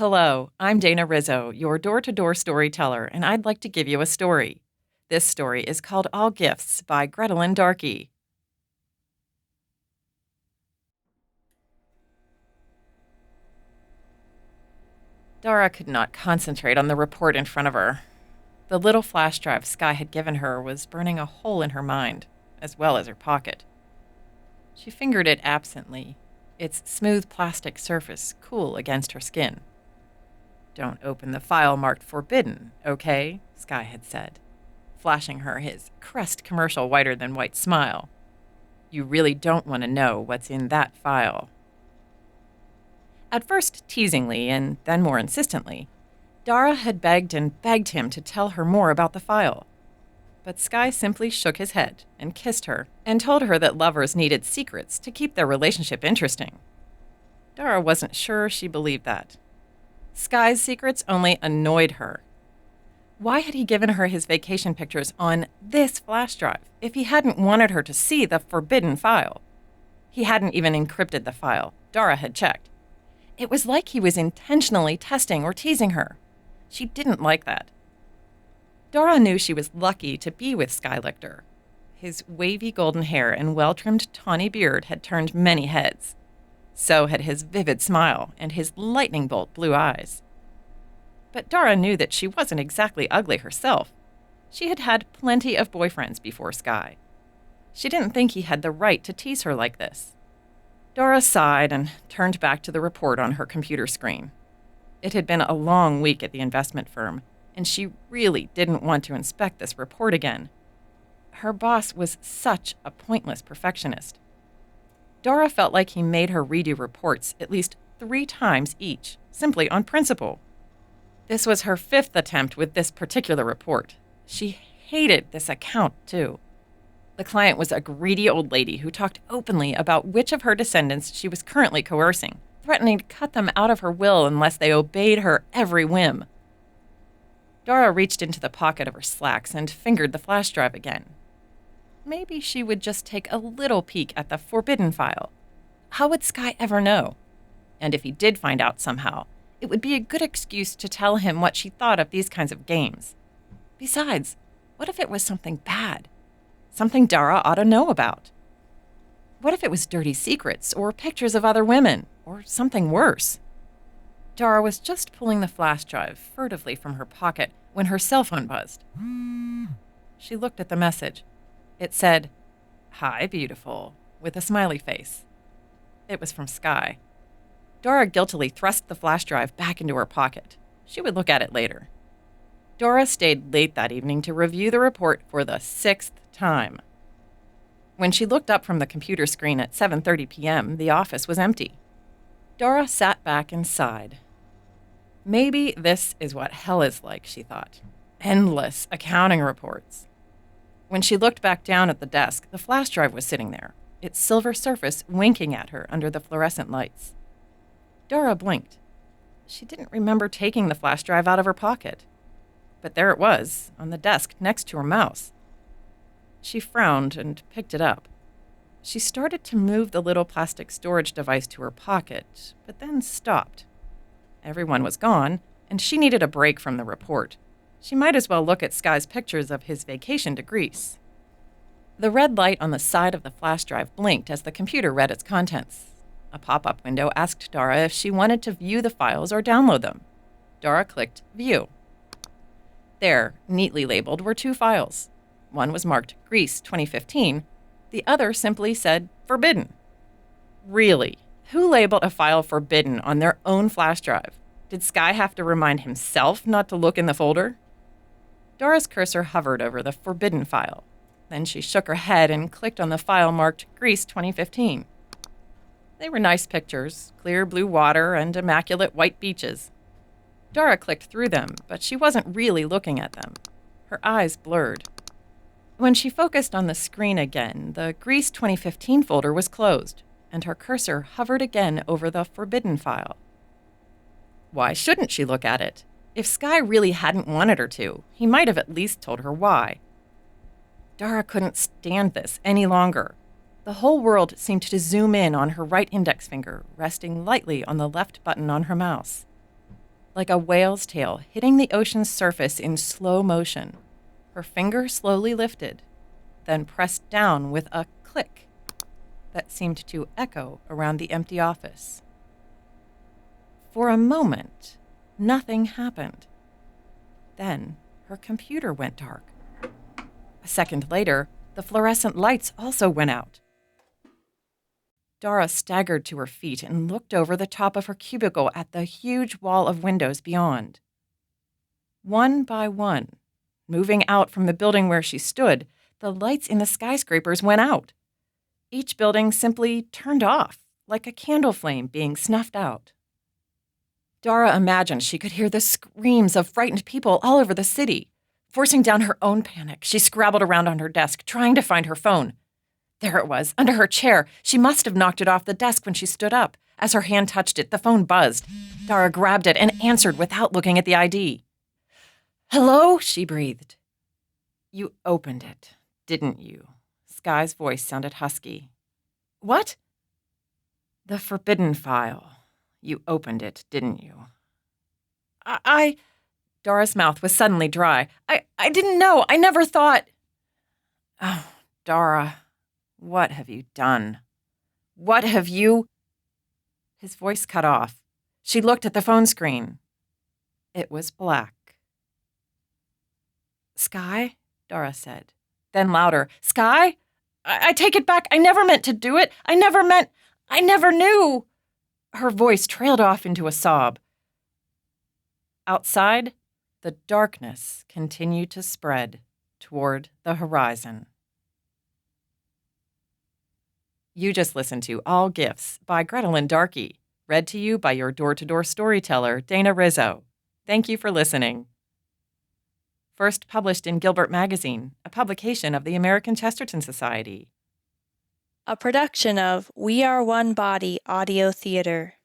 Hello, I'm Dana Rizzo, your door-to-door storyteller, and I'd like to give you a story. This story is called All Gifts by Grettelyn Darkey. Dara could not concentrate on the report in front of her. The little flash drive Sky had given her was burning a hole in her mind, as well as her pocket. She fingered it absently, its smooth plastic surface cool against her skin. "Don't open the file marked forbidden, okay?" Sky had said, flashing her his Crest commercial whiter-than-white smile. "You really don't want to know what's in that file." At first teasingly, and then more insistently, Dara had begged and begged him to tell her more about the file. But Sky simply shook his head and kissed her and told her that lovers needed secrets to keep their relationship interesting. Dara wasn't sure she believed that. Sky's secrets only annoyed her. Why had he given her his vacation pictures on this flash drive if he hadn't wanted her to see the forbidden file? He hadn't even encrypted the file. Dara had checked. It was like he was intentionally testing or teasing her. She didn't like that. Dara knew she was lucky to be with Sky Lichter. His wavy golden hair and well-trimmed tawny beard had turned many heads. So had his vivid smile and his lightning bolt blue eyes. But Dara knew that she wasn't exactly ugly herself. She had had plenty of boyfriends before Sky. She didn't think he had the right to tease her like this. Dara sighed and turned back to the report on her computer screen. It had been a long week at the investment firm, and she really didn't want to inspect this report again. Her boss was such a pointless perfectionist. Dara felt like he made her redo reports at least 3 times each, simply on principle. This was her 5th attempt with this particular report. She hated this account, too. The client was a greedy old lady who talked openly about which of her descendants she was currently coercing, threatening to cut them out of her will unless they obeyed her every whim. Dara reached into the pocket of her slacks and fingered the flash drive again. Maybe she would just take a little peek at the forbidden file. How would Sky ever know? And if he did find out somehow, it would be a good excuse to tell him what she thought of these kinds of games. Besides, what if it was something bad? Something Dara ought to know about? What if it was dirty secrets, or pictures of other women, or something worse? Dara was just pulling the flash drive furtively from her pocket when her cell phone buzzed. She looked at the message. It said, "Hi, beautiful," with a smiley face. It was from Sky. Dara guiltily thrust the flash drive back into her pocket. She would look at it later. Dara stayed late that evening to review the report for the 6th time. When she looked up from the computer screen at 7:30 p.m., the office was empty. Dara sat back and sighed. Maybe this is what hell is like, she thought. Endless accounting reports. When she looked back down at the desk, the flash drive was sitting there, its silver surface winking at her under the fluorescent lights. Dara blinked. She didn't remember taking the flash drive out of her pocket. But there it was, on the desk next to her mouse. She frowned and picked it up. She started to move the little plastic storage device to her pocket, but then stopped. Everyone was gone, and she needed a break from the report. She might as well look at Sky's pictures of his vacation to Greece. The red light on the side of the flash drive blinked as the computer read its contents. A pop-up window asked Dara if she wanted to view the files or download them. Dara clicked View. There, neatly labeled, were 2 files. One was marked Greece 2015. The other simply said Forbidden. Really? Who labeled a file Forbidden on their own flash drive? Did Sky have to remind himself not to look in the folder? Dara's cursor hovered over the Forbidden file. Then she shook her head and clicked on the file marked Greece 2015. They were nice pictures, clear blue water and immaculate white beaches. Dara clicked through them, but she wasn't really looking at them. Her eyes blurred. When she focused on the screen again, the Greece 2015 folder was closed, and her cursor hovered again over the Forbidden file. Why shouldn't she look at it? If Sky really hadn't wanted her to, he might have at least told her why. Dara couldn't stand this any longer. The whole world seemed to zoom in on her right index finger, resting lightly on the left button on her mouse. like a whale's tail hitting the ocean's surface in slow motion. Her finger slowly lifted, then pressed down with a click that seemed to echo around the empty office. For a moment, nothing happened. Then her computer went dark. A second later, the fluorescent lights also went out. Dara staggered to her feet and looked over the top of her cubicle at the huge wall of windows beyond. One by one, moving out from the building where she stood, the lights in the skyscrapers went out. Each building simply turned off, like a candle flame being snuffed out. Dara imagined she could hear the screams of frightened people all over the city. Forcing down her own panic, she scrabbled around on her desk, trying to find her phone. There it was, under her chair. She must have knocked it off the desk when she stood up. As her hand touched it, the phone buzzed. Dara grabbed it and answered without looking at the ID. "Hello?" she breathed. "You opened it, didn't you?" Sky's voice sounded husky. "What?" "The forbidden file. You opened it, didn't you?" I Dara's mouth was suddenly dry. I didn't know. I never thought. "Oh, Dara, what have you done? What have you—" His voice cut off. She looked at the phone screen. It was black. "Sky?" Dara said. Then louder, "Sky? I take it back. I never meant to do it. I never knew." Her voice trailed off into a sob. Outside, the darkness continued to spread toward the horizon. You just listened to All Gifts by Grettelyn Darkey, read to you by your door-to-door storyteller, Dana Rizzo. Thank you for listening. First published in Gilbert Magazine, a publication of the American Chesterton Society. A production of We Are One Body Audio Theater.